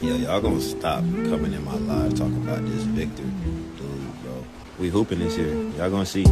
Yeah, y'all gonna stop coming in my live talking about this Victor dude, bro. We hooping this year. Y'all gonna see.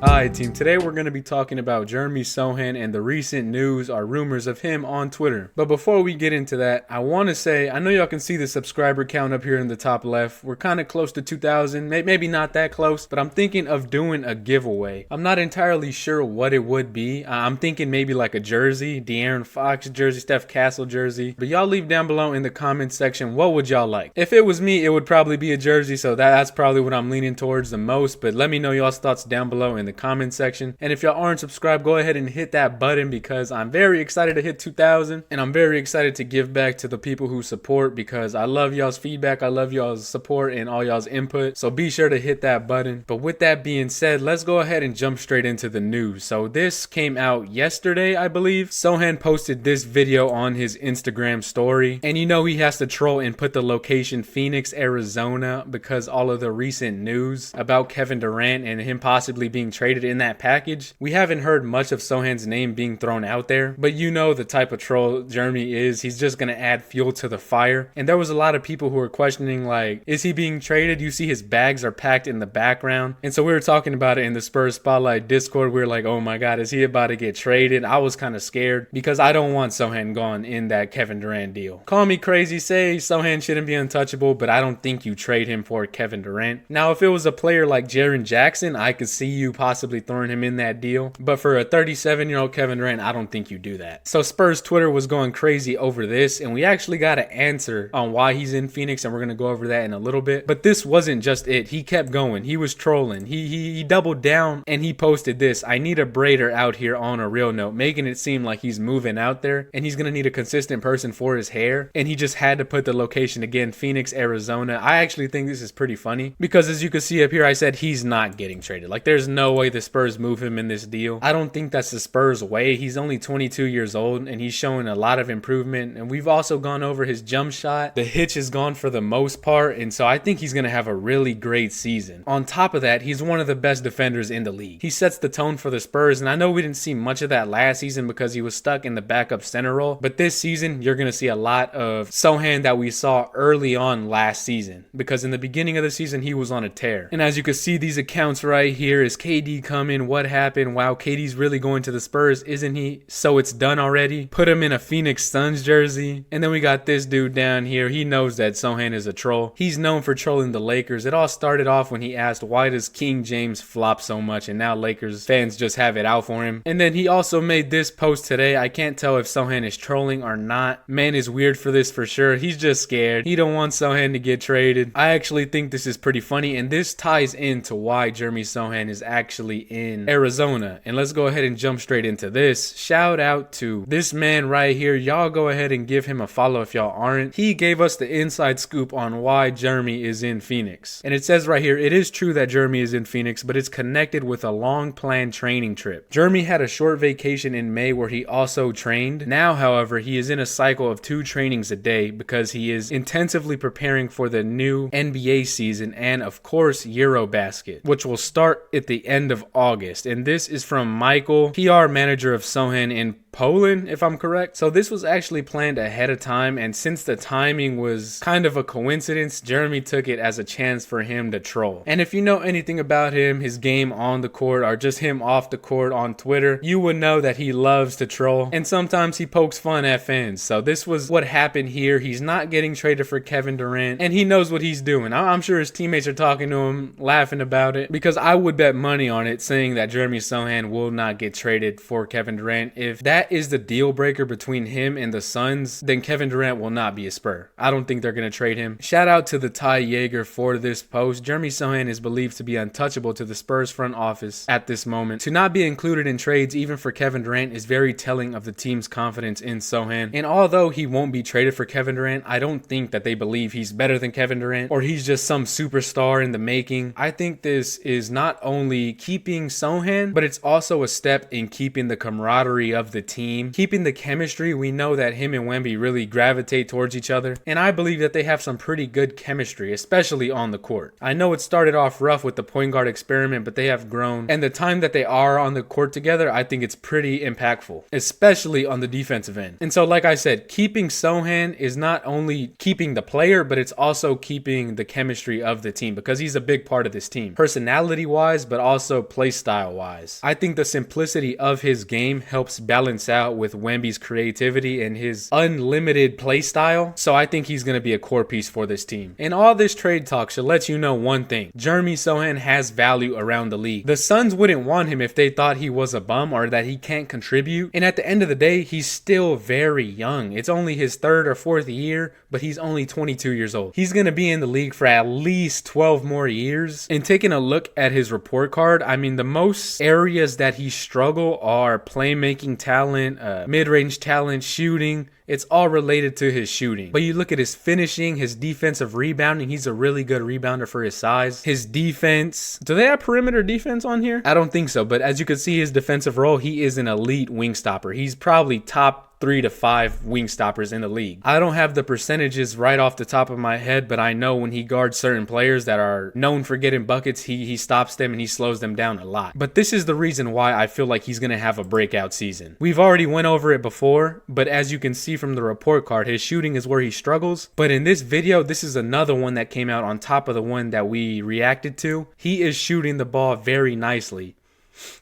Hi team, today we're going to be talking about Jeremy Sochan and the recent news or rumors of him on Twitter. But before we get into that, I want to say, I know y'all can see the subscriber count up here in the top left. We're kind of close to 2,000, maybe not that close, but I'm thinking of doing a giveaway. I'm not entirely sure what it would be. I'm thinking maybe like a jersey, De'Aaron Fox jersey, Steph Castle jersey. But y'all leave down below in the comments section, what would y'all like? If it was me, it would probably be a jersey, so that's probably what I'm leaning towards the most. But let me know y'all's thoughts down below in the comment section. And if y'all aren't subscribed, go ahead and hit that button because I'm very excited to hit 2,000 and I'm very excited to give back to the people who support because I love y'all's feedback, I love y'all's support and all y'all's input, so be sure to hit that button. But with that being said, let's go ahead and jump straight into the news. So this came out yesterday, I believe. Sochan posted this video on his Instagram story, and you know he has to troll and put the location Phoenix, Arizona, because all of the recent news about Kevin Durant and him possibly being traded in that package. We haven't heard much of Sochan's name being thrown out there, but you know the type of troll Jeremy is. He's just gonna add fuel to the fire. And there was a lot of people who were questioning, like, is he being traded? You see his bags are packed in the background. And so we were talking about it in the Spurs Spotlight Discord. We were like, oh my God, is he about to get traded? I was kind of scared because I don't want Sochan gone in that Kevin Durant deal. Call me crazy, say Sochan shouldn't be untouchable, but I don't think you trade him for Kevin Durant. Now, if it was a player like Jaren Jackson, I could see you possibly throwing him in that deal. But for a 37-year-old Kevin Durant, I don't think you do that. So Spurs Twitter was going crazy over this, and we actually got an answer on why he's in Phoenix, and we're going to go over that in a little bit. But this wasn't just it. He kept going. He was trolling. He doubled down, and he posted this: I need a braider out here on a real note, making it seem like he's moving out there, and he's going to need a consistent person for his hair. And he just had to put the location again, Phoenix, Arizona. I actually think this is pretty funny because as you can see up here, I said he's not getting traded. Like, there's no way the Spurs move him in this deal. I don't think that's the Spurs way. He's only 22 years old and he's showing a lot of improvement. And we've also gone over his jump shot. The hitch is gone for the most part. And so I think he's going to have a really great season. On top of that, he's one of the best defenders in the league. He sets the tone for the Spurs. And I know we didn't see much of that last season because he was stuck in the backup center role. But this season, you're going to see a lot of Sochan that we saw early on last season. Because in the beginning of the season, he was on a tear. And as you can see, these accounts right here, is KD coming? What happened? Wow, KD's really going to the Spurs, isn't he? So it's done already. Put him in a Phoenix Suns jersey. And then we got this dude down here. He knows that Sochan is a troll. He's known for trolling the Lakers. It all started off when he asked, why does King James flop so much? And now Lakers fans just have it out for him. And then he also made this post today. I can't tell if Sochan is trolling or not. Man is weird for this for sure. He's just scared. He don't want Sochan to get traded. I actually think this is pretty funny, and this ties into why Jeremy Sochan is actually in Arizona. And let's go ahead and jump straight into this. Shout out to this man right here. Y'all go ahead and give him a follow if y'all aren't. He gave us the inside scoop on why Jeremy is in Phoenix. And it says right here, it is true that Jeremy is in Phoenix, but it's connected with a long planned training trip. Jeremy had a short vacation in May where he also trained. Now, however, he is in a cycle of 2 trainings a day because he is intensively preparing for the new NBA season and of course Eurobasket, which will start at the end of August. And this is from Michael, PR manager of Sochan in Poland, if I'm correct. So this was actually planned ahead of time, and since the timing was kind of a coincidence, Jeremy took it as a chance for him to troll. And if you know anything about him, his game on the court or just him off the court on Twitter, you would know that he loves to troll and sometimes he pokes fun at fans. So this was what happened here. He's not getting traded for Kevin Durant and he knows what he's doing. I'm sure his teammates are talking to him, laughing about it, because I would bet money on it saying that Jeremy Sochan will not get traded for Kevin Durant. If that is the deal breaker between him and the Suns, then Kevin Durant will not be a Spur. I don't think they're going to trade him. Shout out to the Ty Yeager for this post. Jeremy Sochan is believed to be untouchable to the Spurs front office at this moment. To not be included in trades even for Kevin Durant is very telling of the team's confidence in Sochan. And although he won't be traded for Kevin Durant, I don't think that they believe he's better than Kevin Durant or he's just some superstar in the making. I think this is not only keeping Sochan, but it's also a step in keeping the camaraderie of the team, keeping the chemistry. We know that him and Wemby really gravitate towards each other, and I believe that they have some pretty good chemistry, especially on the court. I know it started off rough with the point guard experiment, but they have grown, and the time that they are on the court together, I think it's pretty impactful, especially on the defensive end. And so, like I said, keeping Sochan is not only keeping the player, but it's also keeping the chemistry of the team, because he's a big part of this team, personality wise, but also play style wise. I think the simplicity of his game helps balance out with Wemby's creativity and his unlimited play style. So I think he's going to be a core piece for this team. And all this trade talk should let you know one thing: Jeremy Sochan has value around the league. The Suns wouldn't want him if they thought he was a bum or that he can't contribute. And at the end of the day, he's still very young. It's only his third or fourth year, but he's only 22 years old. He's going to be in the league for at least 12 more years. And taking a look at his report card, I mean, the most areas that he struggle are playmaking talent, mid-range talent, shooting. It's all related to his shooting. But you look at his finishing, his defensive rebounding, he's a really good rebounder for his size. His defense, do they have perimeter defense on here? I don't think so, but as you can see, his defensive role, he is an elite wing stopper. He's probably top 3 to 5 wing stoppers in the league. I don't have the percentages right off the top of my head, but I know when he guards certain players that are known for getting buckets, he stops them and he slows them down a lot. But this is the reason why I feel like he's going to have a breakout season. We've already went over it before, but as you can see from the report card, his shooting is where he struggles. But in this video, this is another one that came out on top of the one that we reacted to. He is shooting the ball very nicely.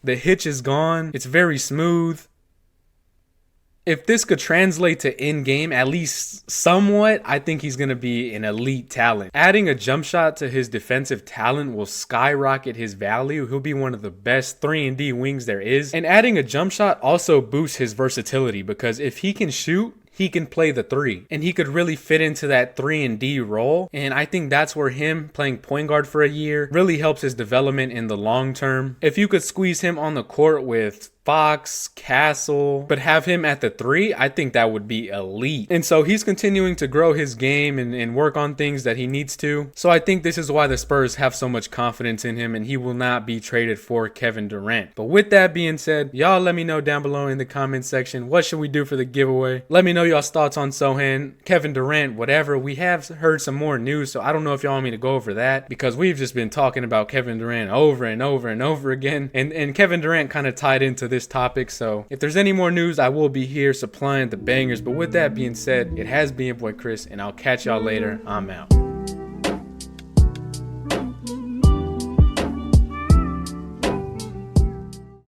The hitch is gone. It's very smooth. If this could translate to in-game, at least somewhat, I think he's going to be an elite talent. Adding a jump shot to his defensive talent will skyrocket his value. He'll be one of the best 3-and-D wings there is. And adding a jump shot also boosts his versatility, because if he can shoot, he can play the 3, and he could really fit into that 3-and-D role. And I think that's where him playing point guard for a year really helps his development in the long term. If you could squeeze him on the court with Fox, Castle, but have him at the 3, I think that would be elite. And so he's continuing to grow his game and work on things that he needs to. So I think this is why the Spurs have so much confidence in him, and he will not be traded for Kevin Durant. But with that being said, y'all let me know down below in the comment section, what should we do for the giveaway? Let me know y'all's thoughts on Sochan, Kevin Durant, whatever. We have heard some more news, so I don't know if y'all want me to go over that, because we've just been talking about Kevin Durant over and over and over again. And Kevin Durant kind of tied into this topic. So if there's any more news, I will be here supplying the bangers. But with that being said, it has been your boy Chris, and I'll catch y'all later. I'm out.